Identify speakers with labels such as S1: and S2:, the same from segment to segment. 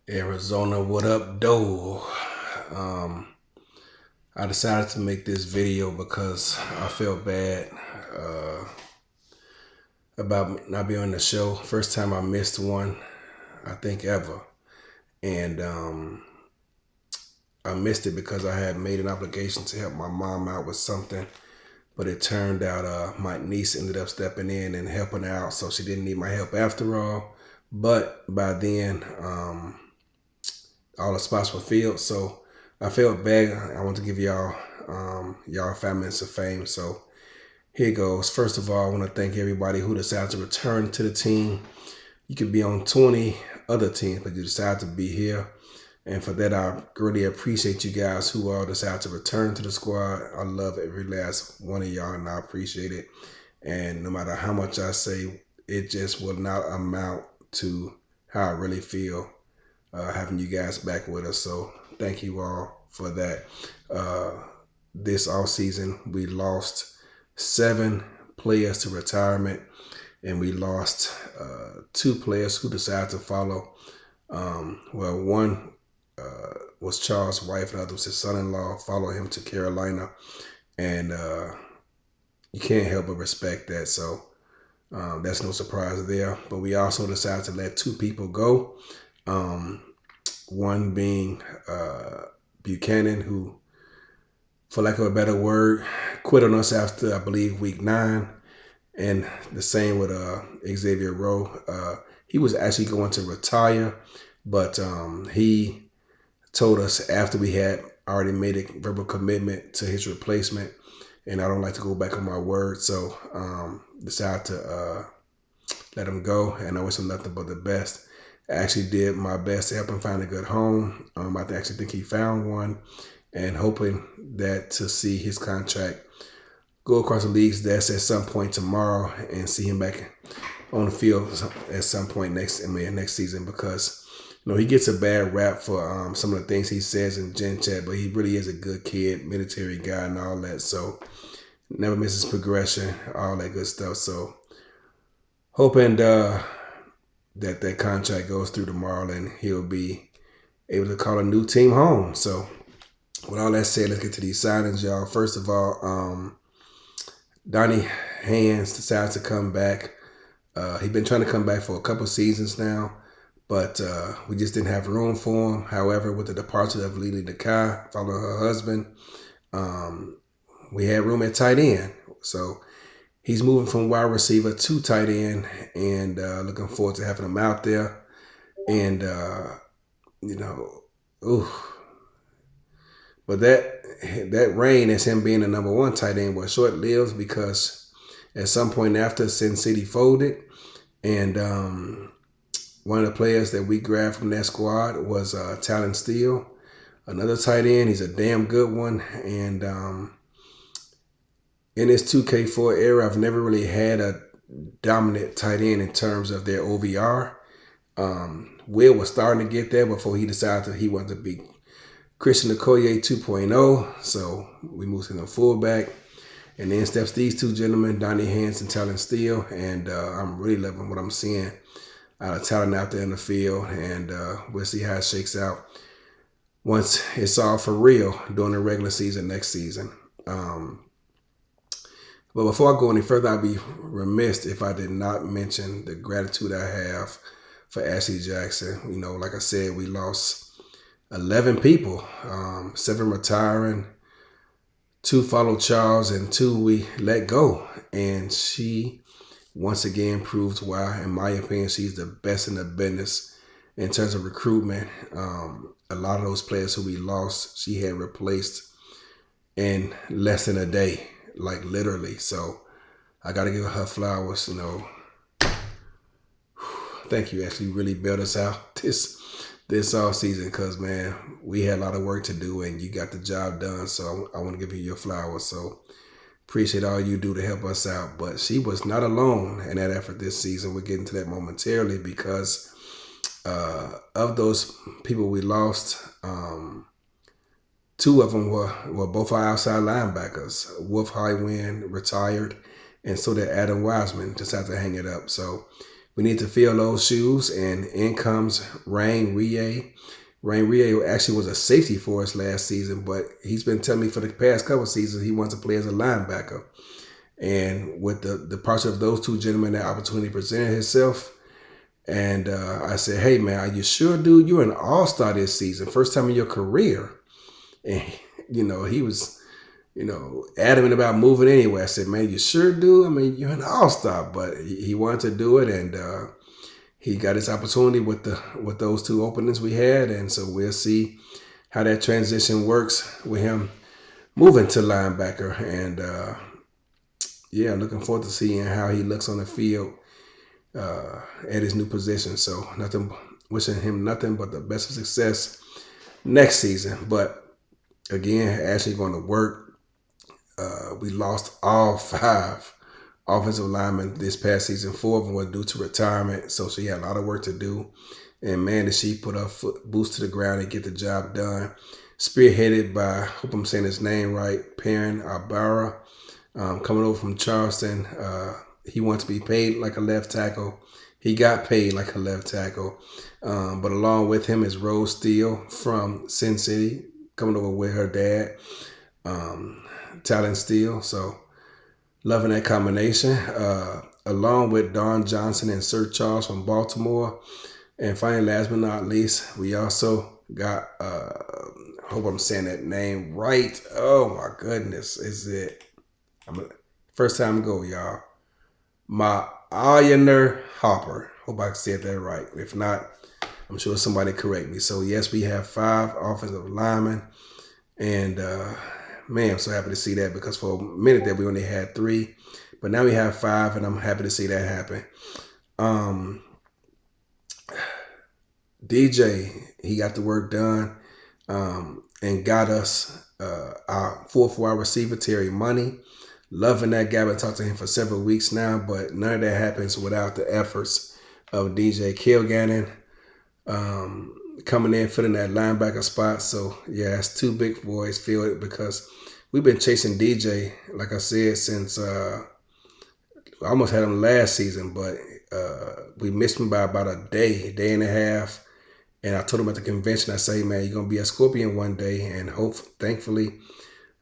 S1: Arizona, what up, though? Um, I decided to make this video because I felt bad about not being on the show. First time I missed one, I think ever, and I missed it because I had made an obligation to help my mom out with something. But it turned out my niece ended up stepping in and helping out, so she didn't need my help after all. But by then, all the spots were filled, so I felt bad. I want to give y'all 5 minutes of fame. So here goes. First of all, I want to thank everybody who decided to return to the team. You could be on 20 other teams, but you decided to be here. And for that, I really appreciate you guys who all decided to return to the squad. I love every last one of y'all, and I appreciate it. And no matter how much I say, it just will not amount to how I really feel having you guys back with us. So thank you all for that. This off season, we lost 7 players to retirement, and we lost 2 players who decided to follow. One was Charles' wife, and the other was his son-in-law. Followed him to Carolina, and you can't help but respect that. So that's no surprise there. But we also decided to let 2 people go. One being Buchanan, who, for lack of a better word, quit on us after, I believe, week 9. And the same with Xavier Rowe. He was actually going to retire, but he told us after we had already made a verbal commitment to his replacement, and I don't like to go back on my word, so decided to let him go, and I wish him nothing but the best. I actually did my best to help him find a good home. I actually think he found one, and hoping that to see his contract go across the league's desk at some point tomorrow and see him back on the field at some point next season, because he gets a bad rap for some of the things he says in Gen Chat, but he really is a good kid, military guy and all that. So never misses progression, all that good stuff. So hoping that contract goes through tomorrow and he'll be able to call a new team home. So with all that said, let's get to these signings, y'all. First of all, Donnie Hands decided to come back. He's been trying to come back for a couple seasons now, but we just didn't have room for him. However, with the departure of Lily Nakai, following her husband, we had room at tight end. So he's moving from wide receiver to tight end, and looking forward to having him out there. And, but that reign as him being the number 1 tight end was short-lived, because at some point after Sin City folded, and one of the players that we grabbed from that squad was Talon Steele, another tight end. He's a damn good one. And in this 2K4 era, I've never really had a dominant tight end in terms of their OVR. Will was starting to get there before he decided he wanted to be Christian Okoye 2.0. So we moved him to fullback. And then steps these 2 gentlemen, Donnie Hands and Talon Steele. And I'm really loving what I'm seeing out of talent out there in the field. And we'll see how it shakes out once it's all for real during the regular season next season. But before I go any further, I'd be remiss if I did not mention the gratitude I have for Ashley Jackson. Like I said, we lost 11 people, 7 retiring, 2 followed Charles, and 2 we let go. And she once again proves why, in my opinion, she's the best in the business in terms of recruitment. A lot of those players who we lost, she had replaced in less than a day, like literally. So I got to give her flowers. Thank you. Actually, really bailed us out this off season, because man, we had a lot of work to do, and you got the job done. So I want to give you your flowers. So appreciate all you do to help us out. But she was not alone in that effort this season. We're getting to that momentarily, because of those people we lost, 2 of them were both our outside linebackers. Wolf Highwind retired, and so did Adam Wiseman, decided to hang it up. So we need to fill those shoes. And in comes Rain Rie. Rain Rie actually was a safety for us last season, but he's been telling me for the past couple of seasons he wants to play as a linebacker. And with the departure of those two gentlemen, that opportunity presented itself. And I said, hey, man, are you sure, dude? You're an all-star this season, first time in your career. And, he was, adamant about moving anyway. I said, man, you sure, dude? I mean, you're an all-star. But he wanted to do it, and he got his opportunity with those two openings we had. And so we'll see how that transition works with him moving to linebacker. And, looking forward to seeing how he looks on the field at his new position. So wishing him nothing but the best of success next season. But again, Ashley going to work. We lost all 5 offensive linemen this past season. 4 of them were due to retirement, so she had a lot of work to do. And man, did she put her boots to the ground and get the job done. Spearheaded by, I hope I'm saying his name right, Perrin Arbara, coming over from Charleston. He wants to be paid like a left tackle. He got paid like a left tackle. But along with him is Rose Steele from Sin City, coming over with her dad, Talon Steele. So loving that combination. Along with Don Johnson and Sir Charles from Baltimore. And finally, last but not least, we also got, hope I'm saying that name right. Oh my goodness. Is it? First time go, y'all. Ma'ayaner Hopper. Hope I said that right. If not, I'm sure somebody correct me. So yes, we have 5 offensive linemen. And man, I'm so happy to see that, because for a minute there we only had 3. But now we have 5, and I'm happy to see that happen. DJ, he got the work done and got us our 4th wide receiver, Terry Money. Loving that guy. I've talked to him for several weeks now, but none of that happens without the efforts of DJ Kilgannon coming in, filling that linebacker spot. So, yeah, it's 2 big boys feel it, because we've been chasing DJ, like I said, since I almost had him last season, but we missed him by about a day and a half. And I told him at the convention, I say, man, you're going to be a Scorpion one day. And thankfully,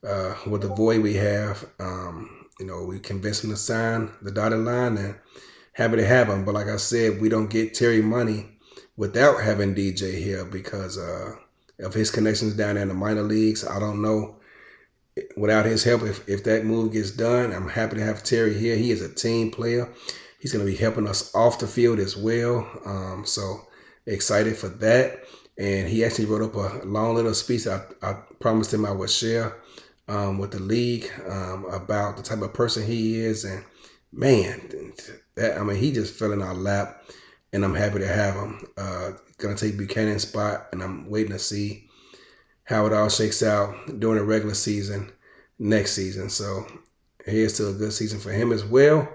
S1: with the void we have, we convinced him to sign the dotted line, and happy to have him. But like I said, we don't get Terry Money without having DJ here, because of his connections down there in the minor leagues. I don't know, without his help, if that move gets done. I'm happy to have Terry here. He is a team player. He's going to be helping us off the field as well. So excited for that. And he actually wrote up a long little speech I promised him I would share with the league about the type of person he is. And man, he just fell in our lap, and I'm happy to have him. Going to take Buchanan's spot, and I'm waiting to see how it all shakes out during the regular season next season. So here's to a good season for him as well.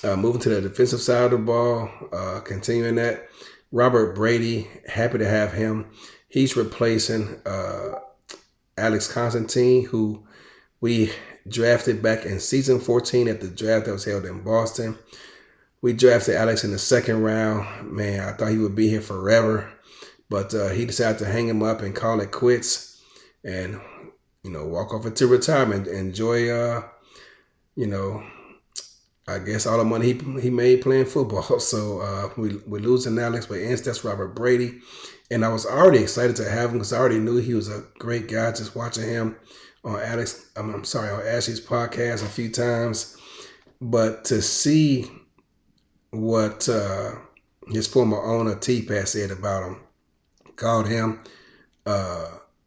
S1: Moving to the defensive side of the ball, continuing that. Robert Brady, happy to have him. He's replacing Alex Constantine, who we drafted back in season 14 at the draft that was held in Boston. We drafted Alex in the 2nd round. Man, I thought he would be here forever, but he decided to hang him up and call it quits, and walk off into retirement. Enjoy, I guess all the money he made playing football. So we're losing Alex, but instead that's Robert Brady. And I was already excited to have him, because I already knew he was a great guy, just watching him on on Ashley's podcast a few times. But to see what his former owner T-Pat said about him, called him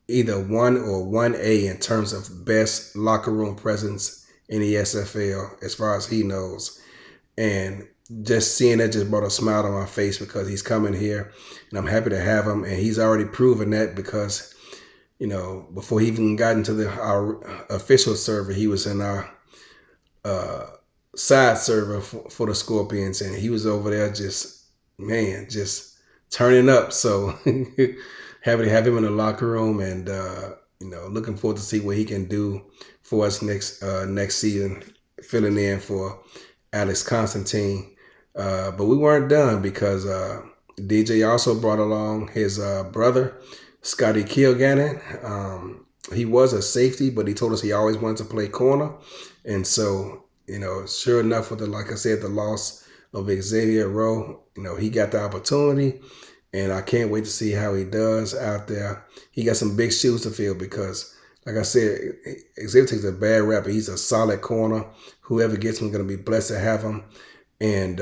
S1: either 1 or 1A in terms of best locker room presence in the SFL, as far as he knows. And just seeing that just brought a smile on my face, because he's coming here, and I'm happy to have him. And he's already proven that, because, before he even got into our official server, he was in our side server for the Scorpions, and he was over there just turning up. So happy to have him in the locker room, and looking forward to see what he can do for us next season, filling in for Alex Constantine. But we weren't done because DJ also brought along his brother, Scotty Kilgannon. He was a safety, but he told us he always wanted to play corner. And so, sure enough, with like I said, the loss of Xavier Rowe, he got the opportunity. And I can't wait to see how he does out there. He got some big shoes to fill because, like I said, Xavier takes a bad rap, but he's a solid corner. Whoever gets him is going to be blessed to have him. And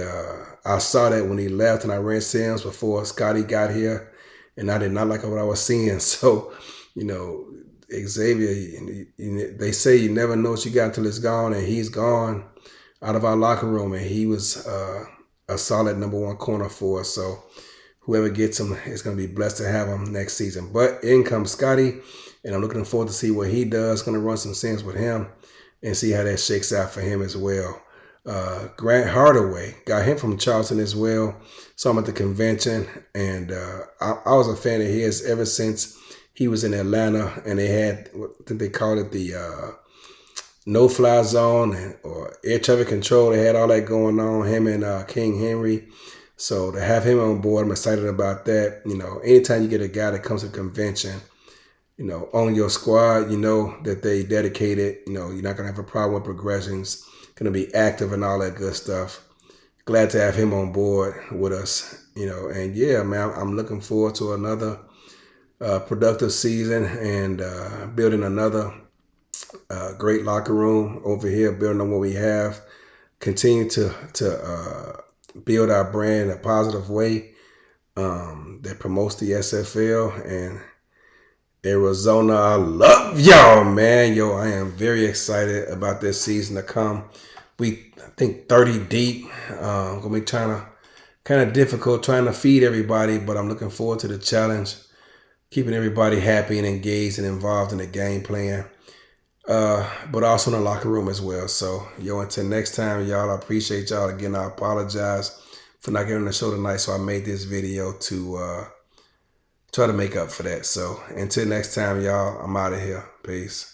S1: I saw that when he left, and I ran Sims before Scotty got here, and I did not like what I was seeing. So, Xavier, they say you never know what you got until it's gone, and he's gone out of our locker room, and he was a solid #1 corner for us. So whoever gets him is going to be blessed to have him next season. But in comes Scotty, and I'm looking forward to see what he does. Going to run some Sims with him and see how that shakes out for him as well. Grant Hardaway, got him from Charleston as well. Saw him at the convention, and I was a fan of his ever since he was in Atlanta, and they had, I think they called it the no-fly zone or air traffic control. They had all that going on, him and King Henry. So to have him on board, I'm excited about that. Anytime you get a guy that comes to convention, on your squad, that they dedicated, you're not going to have a problem with progressions, going to be active and all that good stuff. Glad to have him on board with us, and yeah, man, I'm looking forward to another productive season and building another great locker room over here, building on what we have, continue to build our brand in a positive way that promotes the SFL and Arizona. I love y'all, man. I am very excited about this season to come. I think 30 deep. Gonna be kind of difficult trying to feed everybody, but I'm looking forward to the challenge, keeping everybody happy and engaged and involved in the game plan, but also in the locker room as well. So, until next time, y'all, I appreciate y'all. Again, I apologize for not getting on the show tonight, so I made this video to try to make up for that. So until next time, y'all, I'm out of here. Peace.